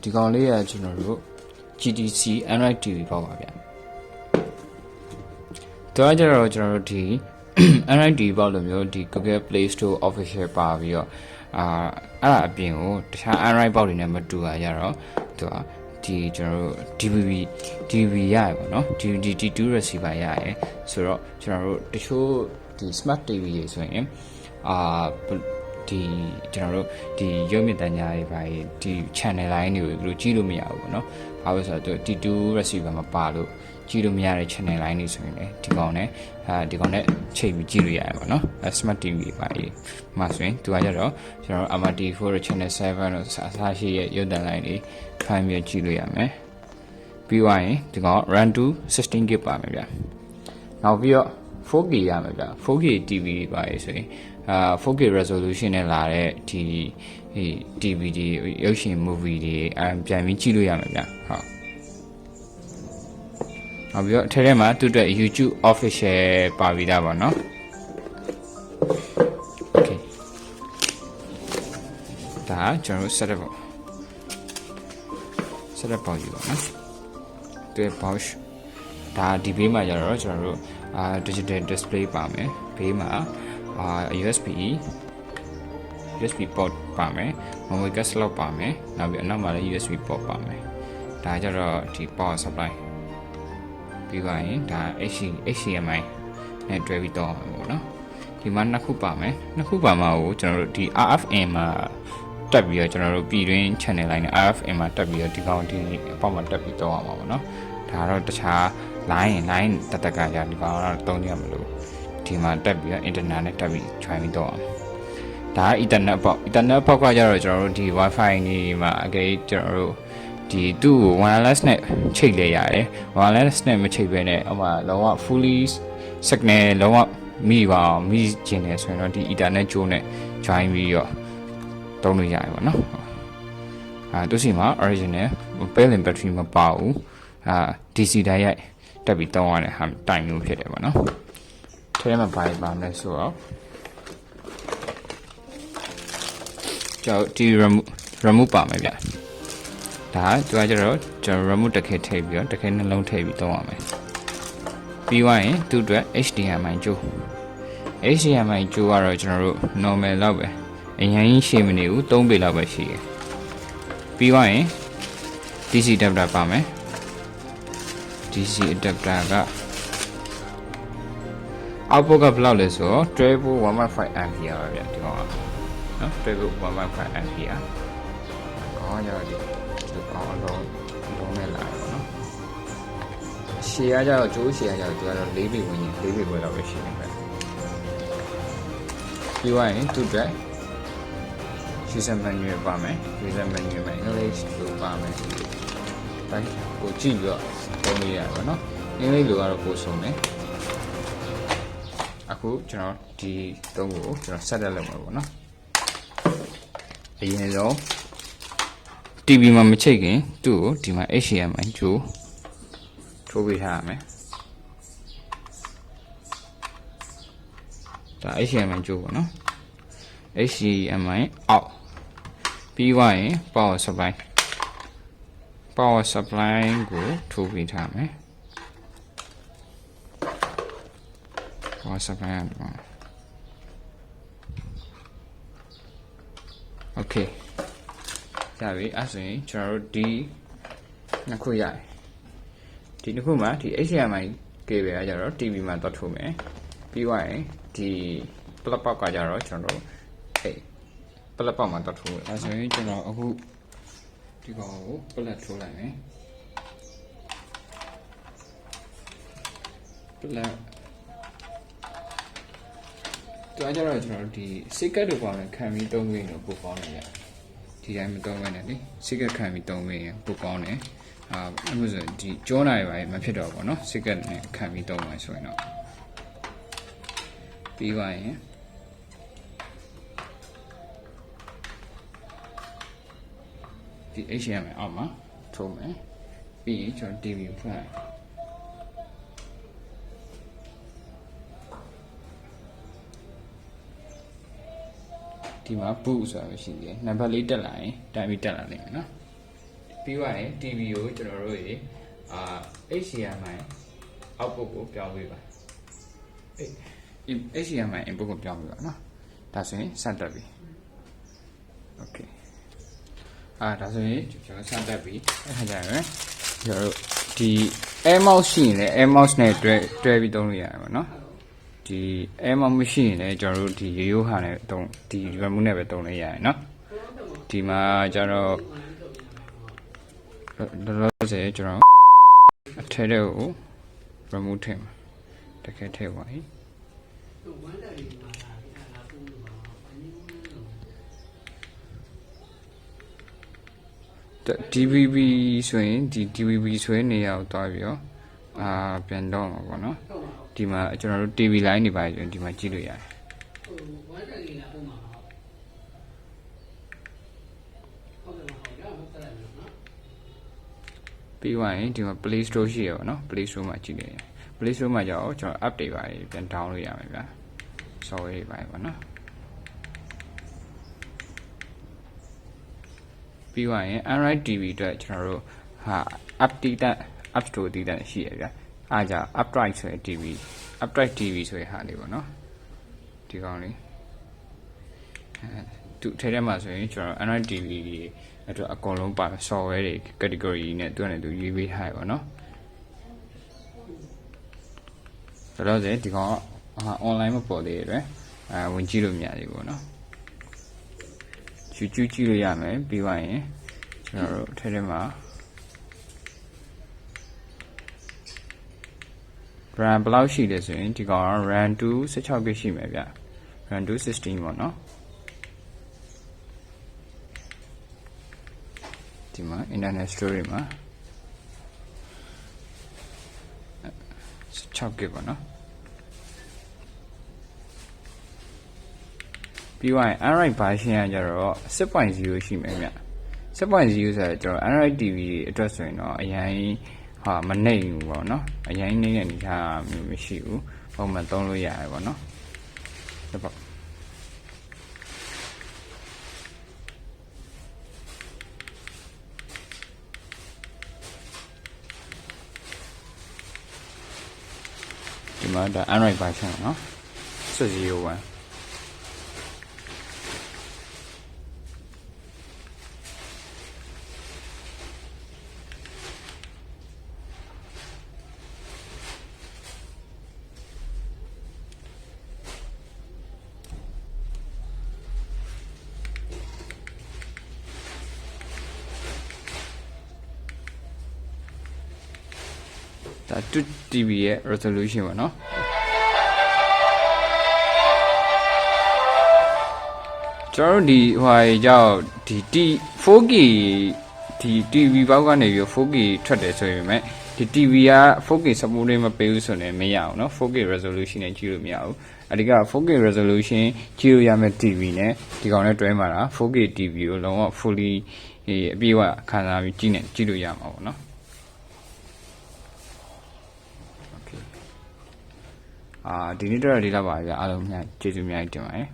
ဒီကောင်လေးကကျွန်တော်တို့ GTC Android TV Box ပါဗျာတော့ကြတော့ကျွန်တော်တို့ဒီ Android TV Box လိုမျိုးဒီ Google Play Store Official ပါပြီးတော့အဲ့ဒါအပြင်ကိုတခြား Android Box တွေနဲ့မတူတာကြတော့သူကဒီကျွန်တော်တို့ DVB ရရပါเนาะ DVD2 receiver ရရဆိုတော့ကျွန်တော်တို့တချို့ဒီ Smart TV တွေဆိုရင်ဒီကျွန်တော်တို့ဒီရုပ်မြင်သံကြားတွေပါဒီ channel line တွေကိုကြည့်လို့မရဘူးပေါ့နော်။ဘာလို့ဆိုတော့ဒီ2 receiver မပါလို့ကြည့်လို့မရတဲ့ channel line တွေဆိုရင်လည်းဒီကောင်နဲ့ချိန်ပြီးကြည့်လို့ရတယ်ပေါ့နော်။ Smart TV ပါမှာဆိုရင်သူကကြတော့ကျွန်တော်တို့ MRT4 channel 7တို့အစားရှိရဲ့ရုပ်သံ line တွေဖိုင်ပြီးကြည့်လို့ရမယ်။ပြီးသွားရင်ဒီကောင် run to 16GB ပါမယ်ဗျာ။နောက်ပြီးတော့ 4K ရမယ်ဗျာ 4K TV ပါဆိုရင်4K resolution နဲ့လာတဲ့ဒီ DVD ရုပ်ရှင် movie တွေပြန်ပြီးကြည့်လို့ရမှာဗျာဟုတ်နောက်ပြီးတော့အထက်ထဲမှာသူ့အတွက် YouTube official ပါပြီးသားပါเนาะ Okay ဒါကျွန်တော် setup ပေါ့ယူပါเนาะသူ့ pouch ဒါဒီဘေးမှာကျတော့ကျွန်တော်တို့digital display ပါမယ်ဘေးမှာUSB port ပါမယ် memory card slot ပါမယ်နောက်ပြီးအနောက်မှာလည်း USB port ပါမယ်ဒါကြတော့ဒီ power supply ပြီးပါရင်ဒါ HDMI နဲ့တွဲပြီးတော့မှာပေါ့နော်ဒီမှာနှစ်ခုပါမယ်နှစ်ခုပါမှာကိုကျွန်တော်တို့ဒီ RFN မှာတက်ပြီးတော့ကျွန်တော်တို့ပြည်တွင်း channel line နဲ့ RFN မှာတက်ပြီးတော့ဒီကောင်ဒီအပေါက်မှာတက်ပြီးတော့အောင်ပါပေါ့နော်ဒါတော့တခြား line တက်ကကြဒီကောင်တော့သုံးရမလို့ဒီမှာတက်ပြီးတော့ internet နဲ့တက်ပြီး join ပြီးတော့ဒါ internet ပေါ့ internet ပေါက်ကကြတော့ကျွန်တော်တို့ဒီ wifi နေမှာအကြိမ်ကျွန်တော်တို့ဒီသူ့ကို wireless နဲ့ချိတ်လဲရတယ် wireless နဲ့မချိတ်ဘဲနဲ့ဟိုမှာလုံးဝ fully signal လုံးဝမိကျင်နေဆိုရင်တော့ဒီ internet ကြိုးနဲ့ join ပြီးတော့သုံးလို့ရတယ်ပေါ့နော်သူစီမှာ original pairing battery မပါဘူးDC ဓာတ်ရိုက်တက်ပြီးသုံးရတဲ့ဟာတိုင်မျိုးဖြစ်တယ်ပေါ့နော်ထဲမှာပါလဲဆိုတော့ကျွန်တော်ဒီ remove ပါမယ်ဗျဒါသူကကျတော့ကျွန်တော် remove တစ်ခဲထည့်ပြီးတော့တစ်ခဲနှလုံးထည့်ပြီးသုံးရမယ်ပြီးသွားရင်သူ့အတွက် HDMI ကြိုး HDMI ကြိုးကတော့ကျွန်တော်တို့ normal လောက်ပဲအရင်ကြီးရှည်မနေဘူး3ပေလောက်ပဲရှိတယ်ပြီးသွားရင် DC adapter ပါမယ် DC adapter ကoutput ကဘယ်လောက်လဲဆိုတော့12.15 ampere ပါဗျဒီကောင်ကနော်12.15 ampere ခေါင်းရဒီကောင်အလုံးနဲ့လာတော့နော်ရှည်ရကြတော့ကျိုးရှည်ရကြတော့သူကတော့4ပေဝန်းကျင်4ပေခွဲလောက်ပဲရှိနေပဲပြီးသွားရင်သူ့အတွက် user menu ပါမယ် user menu မှာ English လို့ပါမယ်တိုင်းကိုကြည့်ပြီးတော့သုံးလို့ရတယ်ပေါ့နော်အင်္ဂလိပ်လိုကတော့ပို့ဆုံးတယ်အခုကျွန်တော်ဒီသုံးကိုကျွန်တော် set up လုပ်မှာပေါ့နော်အရင်ဆုံး TV မှာမချိတ်ခင်သူ့ကိုဒီမှာ HDMI ကြိုးထိုးပေးထားရမယ်ဒါ HDMI ကြိုးပေါ့နော် HDMI out ပြီးသွားရင် power supply ကိုထိုးပေးထားမယ်power supply ကတော့ okay ရပြီအဲ့ဆိုရင်ကျွန်တော်တို့ဒီနှစ်ခုရတယ်ဒီနှစ်ခုမှာဒီ HDMI cable ကကြတော့ TV မှာတော့ထိုးမယ်ပြီးသွားရင်ဒီ plug ပေါက်ကကြတော့ကျွန်တော်တို့plug ပေါက်မှာတော့ထိုးမယ်အဲ့ဆိုရင်ကျွန်တော်အခုဒီကောင်ကို plug ထိုးလိုက်မယ် plug တွားကြတော့ကျွန်တော်ဒီ secret တို့ပေါ်မှာခံပြီးသုံးခွင့်တော့ပို့ကောင်းတယ်ဒီတိုင်းမသုံးဘဲနဲ့လေ secret ခံပြီးသုံးခွင့်ပို့ကောင်းတယ်အဲ့လိုဆိုဒီကြောနိုင်ပါမဖြစ်တော့ဘူးเนาะ secret နဲ့ခံပြီးသုံးပါဆိုရင်တော့ပြီးသွားရင်ဒီ HDMI အောက်မှာထိုးမယ်ပြီးရင်ကျွန်တော် TV ဖွင့်လိုက်ဒီမှာ boot ဆိုတာရှိတယ်နံပါတ်လေးတက်လာရင်တိုင်းပြီးတက်လာလိမ့်မယ်နော် ပြီးသွားရင် TV ကိုကျွန်တော်တို့ရေHDMI output ကိုပြောင်းပေးပါHDMI input ကိုပြောင်းပေးပါနော်ဒါဆိုရင်စတက်ပြီ okay ဒါဆိုရင်ကျွန်တော်စတက်ပြီအဲ့ခါကျရင်ကျွန်တော်တို့ဒီ air mouse ရှိရင်လည်း air mouse နဲ့တွဲပြီးသုံးလို့ရတယ်ပေါ့နော်ဒီ air mouse မရှိရင်လည်းကျွန်တော်တို့ဒီရိုးဟာနဲ့သုံးဒီ remote နဲ့ပဲသုံးလို့ရတယ်နော်ဒီမှာကျတော့လောလောဆယ်ကျွန်တော်အထက်တဲ့ကို remote ထည့်မှာတကယ်ထည့်ပါပြီDVB ဆိုရင်ဒီ DVB ဆိုရင်နေရာကိုတွားပြီးတော့ပြန်တော့မှာပေါ့နော်ဒီမှာကျွန်တော်တို့ TV line တွေပါဆိုရင်ဒီမှာကြည့်လို့ရတယ်ပြီးသွားရင်ဒီမှာ Play Store ရှိရပါတော့ Play Store မှာကြည့်နေတယ် Play Store မှာကျတော့ကျွန်တော် app တွေပါပြန် download ရမယ်ဗျာ software တွေပါပေါ့နော်ပြီးသွားရင် Android TV အတွက်ကျွန်တော်တို့app store တည်တဲ့ရှိရဗျာအားကြောင့် Updrive ဆိုတဲ့ TV Updrive TV ဆိုတဲ့ဟာလေးပေါ့နော်ဒီကောင်လေးသူထဲထဲမှာဆိုရင်ကျွန်တော် Android TV တွေအတွက်အကုန်လုံးပါ software တွေ category နဲ့သူကနေသူရွေးပေးထားရပါတော့ဒါတော့ဒီကောင်ကonline မပေါ်သေးတယ်ဝင်ကြည့်လို့မရသေးဘူးပေါ့နော်ကြည့်လို့ရမယ်ပြီးသွားရင်ကျွန်တော်တို့ထဲထဲမှာ RAM ဘယ်လောက်ရှိလဲဆိုရင်ဒီကောင်က RAM 2 16GB ရှိမယ်ဗျ RAM 2 16ပေါ့နော်ဒီမှာ internet storage မှာ 16GB ပေါ့နော်ပြီးသွားရင် Android version ကကျတော့ 6.0 ရှိမယ်ဗျ 6.0 ဆိုတော့ကျွန်တော် Android TV အတွက်ဆိုရင်တော့အရင်မနှိမ့်ဘူးပေါ့နော်အရင်နှိမ့်တဲ့အနေထားမျိုးမရှိဘူးပုံမှန်သုံးလို့ရတယ်ပေါ့နော်ဒါပေါ့ဒီမှာဒါ Android version နော်6.01ဒါ2 TV ရဲ့ resolution ပေါ့နော်ကျွန်တော်တို့ဒီကြောင့်ဒီ 4K ဒီ TV ဘောက်ကနေပြီး 4K ထွက်တယ်ဆိုရင်ဒီ TV က 4K support မပေးဘူးဆိုရင်မရအောင်เนาะ 4K resolution နဲ့ကြည့်လို့မရဘူးအဓိက 4K resolution ကြည့်လို့ရမယ့် TV နဲ့ဒီကောင်နဲ့တွဲမှာတာ 4K TV ကိုလုံးဝ fully အပြည့်အဝခံစားပြီးကြည့်လို့ရမှာပေါ့เนาะဒီနေ့တော့ဒီလောက်ပါဗျာအားလုံးများကျေးဇူးများတင်ပါတယ်